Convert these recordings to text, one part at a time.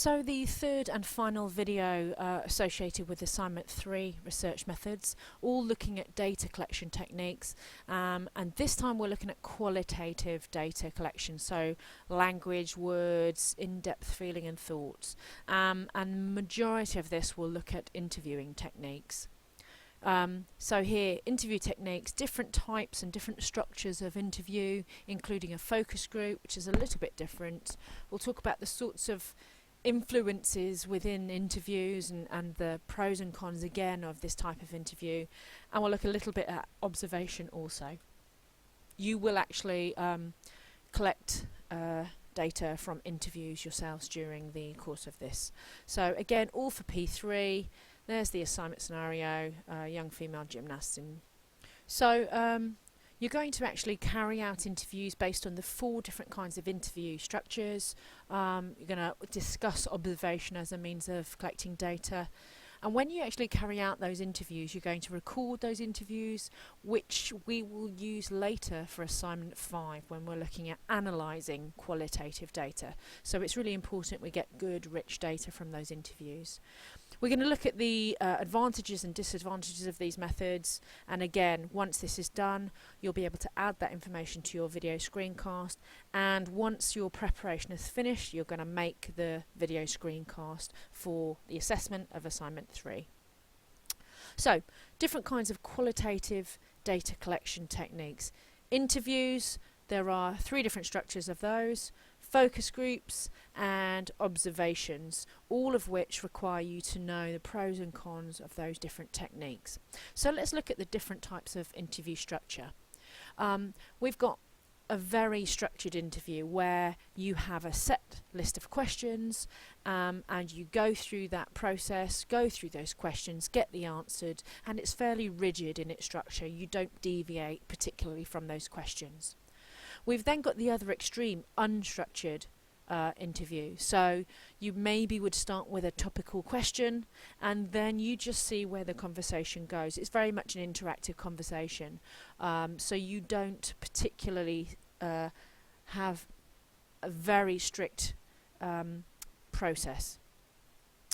So the third and final video associated with assignment 3, research methods, all looking at data collection techniques, and this time we're looking at qualitative data collection, so language, words, in-depth feeling and thoughts, and the majority of this will look at interviewing techniques. So here, interview techniques, different types and different structures of interview, including a focus group, which is a little bit different. We'll talk about the sorts of influences within interviews and the pros and cons again of this type of interview, and we'll look a little bit at observation also. You will actually collect data from interviews yourselves during the course of this. So again, all for P3. There's the assignment scenario, young female gymnasts. So you're going to actually carry out interviews based on the 4 different kinds of interview structures. You're going to discuss observation as a means of collecting data. And when you actually carry out those interviews, you're going to record those interviews, which we will use later for assignment 5 when we're looking at analysing qualitative data. So it's really important we get good, rich data from those interviews. We're going to look at the advantages and disadvantages of these methods, and again, once this is done, you'll be able to add that information to your video screencast, and once your preparation is finished, you're going to make the video screencast for the assessment of assignment 3. So, different kinds of qualitative data collection techniques. Interviews, there are 3 different structures of those. Focus groups and observations, all of which require you to know the pros and cons of those different techniques. So let's look at the different types of interview structure. We've got a very structured interview where you have a set list of questions and you go through that process, go through those questions, get the answered, and it's fairly rigid in its structure. You don't deviate particularly from those questions. We've then got the other extreme, unstructured interview. So you maybe would start with a topical question and then you just see where the conversation goes. It's very much an interactive conversation. So you don't particularly have a very strict process.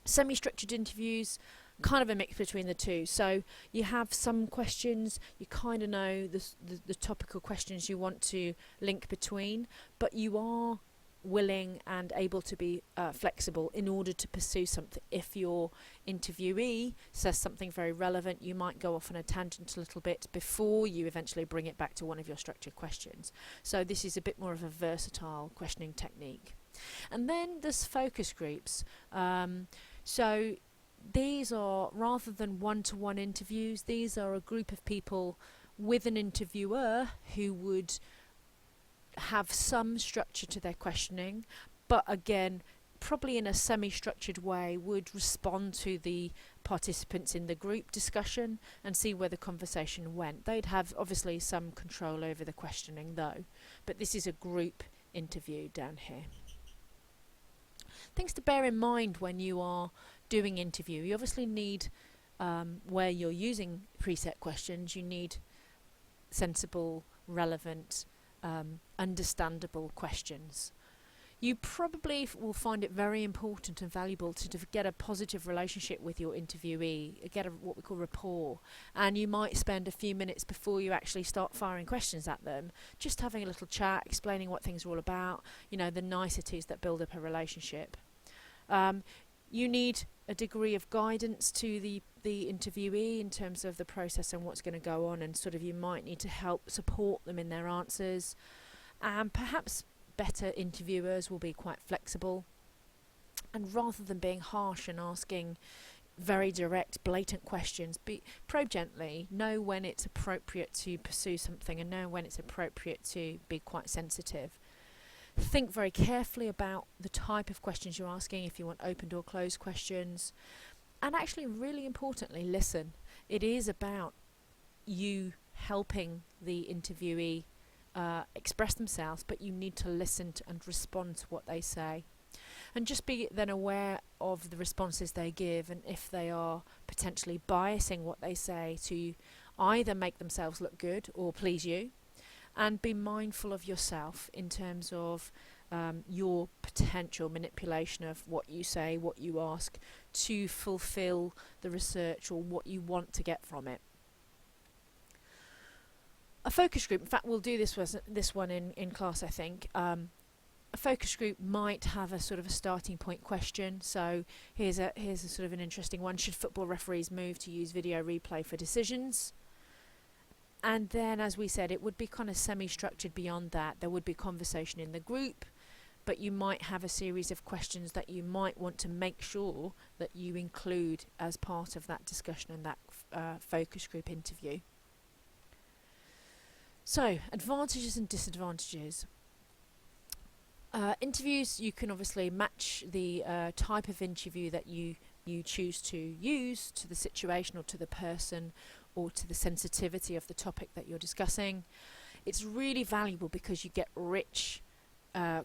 Semi-structured interviews, kind of a mix between the two. So you have some questions, you kind of know the topical questions you want to link between, but you are willing and able to be flexible in order to pursue something. If your interviewee says something very relevant, you might go off on a tangent a little bit before you eventually bring it back to one of your structured questions. So this is a bit more of a versatile questioning technique. And then there's focus groups. So these are, rather than one-to-one interviews, these are a group of people with an interviewer who would have some structure to their questioning, but again, probably in a semi-structured way, would respond to the participants in the group discussion and see where the conversation went. They'd have obviously some control over the questioning though, but this is a group interview down here. Things to bear in mind when you are doing interview. You obviously need, where you're using preset questions, you need sensible, relevant, understandable questions. You probably will find it very important and valuable to get a positive relationship with your interviewee, get what we call rapport, and you might spend a few minutes before you actually start firing questions at them, just having a little chat, explaining what things are all about, you know, the niceties that build up a relationship. You need a degree of guidance to the interviewee in terms of the process and what's going to go on, and sort of you might need to help support them in their answers. And perhaps better interviewers will be quite flexible, and rather than being harsh and asking very direct, blatant questions, probe gently, know when it's appropriate to pursue something and know when it's appropriate to be quite sensitive. Think very carefully about the type of questions you're asking, if you want opened or closed questions, and actually, really importantly, listen. It is about you helping the interviewee express themselves, but you need to listen to and respond to what they say, and just be then aware of the responses they give and if they are potentially biasing what they say to either make themselves look good or please you. And be mindful of yourself in terms of your potential manipulation of what you say, what you ask, to fulfill the research or what you want to get from it. A focus group, in fact we'll do this one in class I think. A focus group might have a sort of a starting point question. So here's a sort of an interesting one. Should football referees move to use video replay for decisions? And then, as we said, it would be kind of semi-structured beyond that. There would be conversation in the group, but you might have a series of questions that you might want to make sure that you include as part of that discussion and that focus group interview. So, advantages and disadvantages. Interviews, you can obviously match the type of interview that you choose to use to the situation or to the person or to the sensitivity of the topic that you're discussing. It's really valuable because you get rich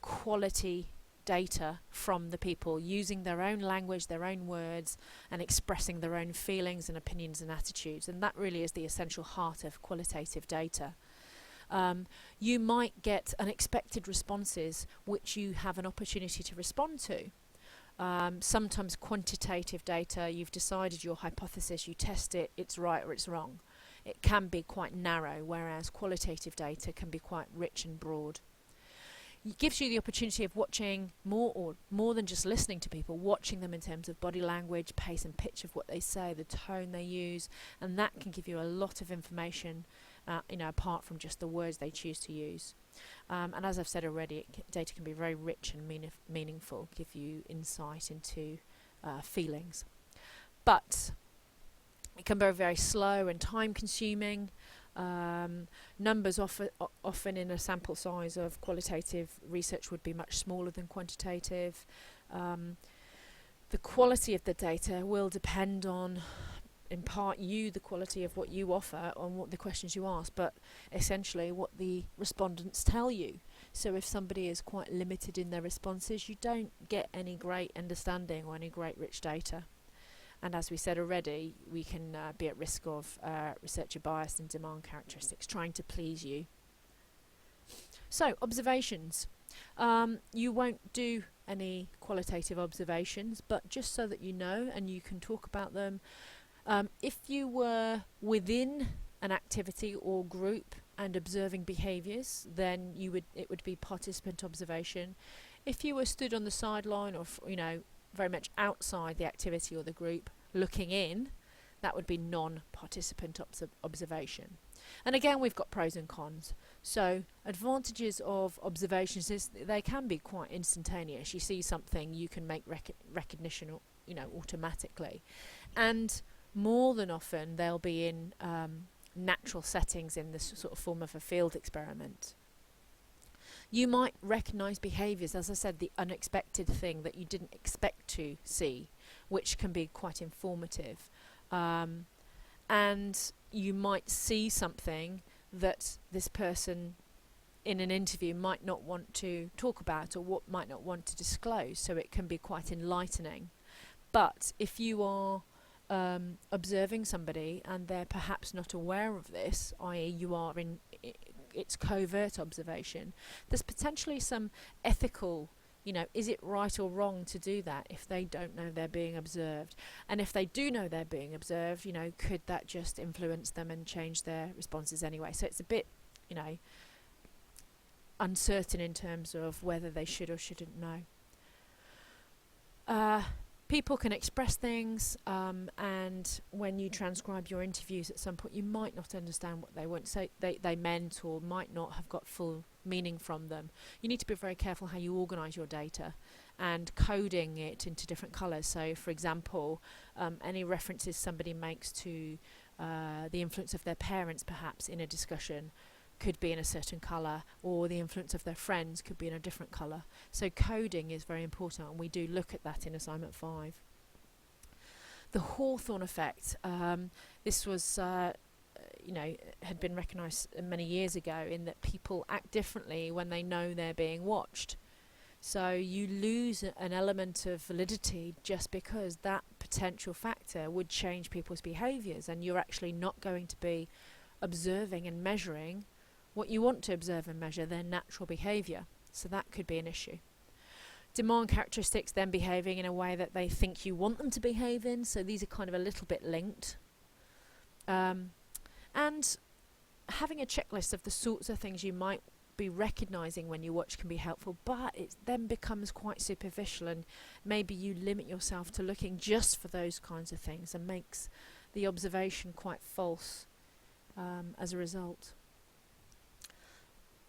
quality data from the people using their own language, their own words, and expressing their own feelings and opinions and attitudes, and that really is the essential heart of qualitative data. You might get unexpected responses which you have an opportunity to respond to. Sometimes quantitative data, you've decided your hypothesis, you test it, it's right or it's wrong. It can be quite narrow, whereas qualitative data can be quite rich and broad. It gives you the opportunity of watching more than just listening to people, watching them in terms of body language, pace and pitch of what they say, the tone they use, and that can give you a lot of information apart from just the words they choose to use. And as I've said already, data can be very rich and meaningful, give you insight into feelings. But it can be very slow and time consuming. Numbers often in a sample size of qualitative research would be much smaller than quantitative. The quality of the data will depend on, in part, the quality of what you offer, on what the questions you ask, but essentially what the respondents tell you. So if somebody is quite limited in their responses, you don't get any great understanding or any great rich data. And as we said already, we can be at risk of researcher bias and demand characteristics, trying to please you. So, observations. You won't do any qualitative observations, but just so that you know and you can talk about them. If you were within an activity or group and observing behaviours, then it would be participant observation. If you were stood on the sideline or very much outside the activity or the group looking in, that would be non-participant observation. And again, we've got pros and cons. So advantages of observations is they can be quite instantaneous. You see something, you can make recognition automatically, and more than often they'll be in natural settings in this sort of form of a field experiment. You might recognise behaviours, as I said, the unexpected thing that you didn't expect to see, which can be quite informative. And you might see something that this person in an interview might not want to talk about or might not want to disclose, so it can be quite enlightening. But if you are observing somebody and they're perhaps not aware of this, i.e. you are in it's covert observation, there's potentially some ethical, is it right or wrong to do that if they don't know they're being observed? And if they do know they're being observed, could that just influence them and change their responses anyway? So it's a bit, uncertain in terms of whether they should or shouldn't know. People can express things, and when you transcribe your interviews at some point, you might not understand what they meant or might not have got full meaning from them. You need to be very careful how you organise your data and coding it into different colours. So, for example, any references somebody makes to the influence of their parents, perhaps, in a discussion, could be in a certain colour, or the influence of their friends could be in a different colour. So coding is very important, and we do look at that in assignment 5. The Hawthorne effect, this was had been recognised many years ago, in that people act differently when they know they're being watched. So you lose an element of validity just because that potential factor would change people's behaviours, and you're actually not going to be observing and measuring what you want to observe and measure, their natural behaviour. So that could be an issue. Demand characteristics, then behaving in a way that they think you want them to behave in. So these are kind of a little bit linked. And having a checklist of the sorts of things you might be recognizing when you watch can be helpful, but it then becomes quite superficial, and maybe you limit yourself to looking just for those kinds of things and makes the observation quite false as a result.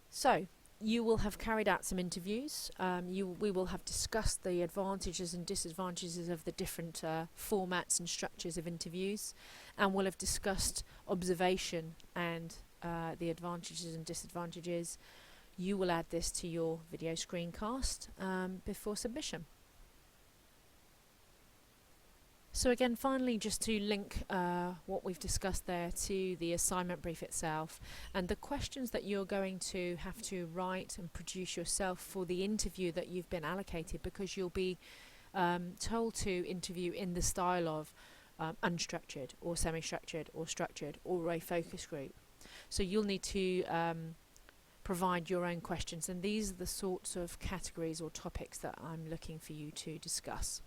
So you will have carried out some interviews. We will have discussed the advantages and disadvantages of the different formats and structures of interviews, and we'll have discussed observation and the advantages and disadvantages. You will add this to your video screencast before submission. So again, finally, just to link what we've discussed there to the assignment brief itself, and the questions that you're going to have to write and produce yourself for the interview that you've been allocated, because you'll be told to interview in the style of unstructured or semi-structured or structured or a focus group. So you'll need to provide your own questions, and these are the sorts of categories or topics that I'm looking for you to discuss.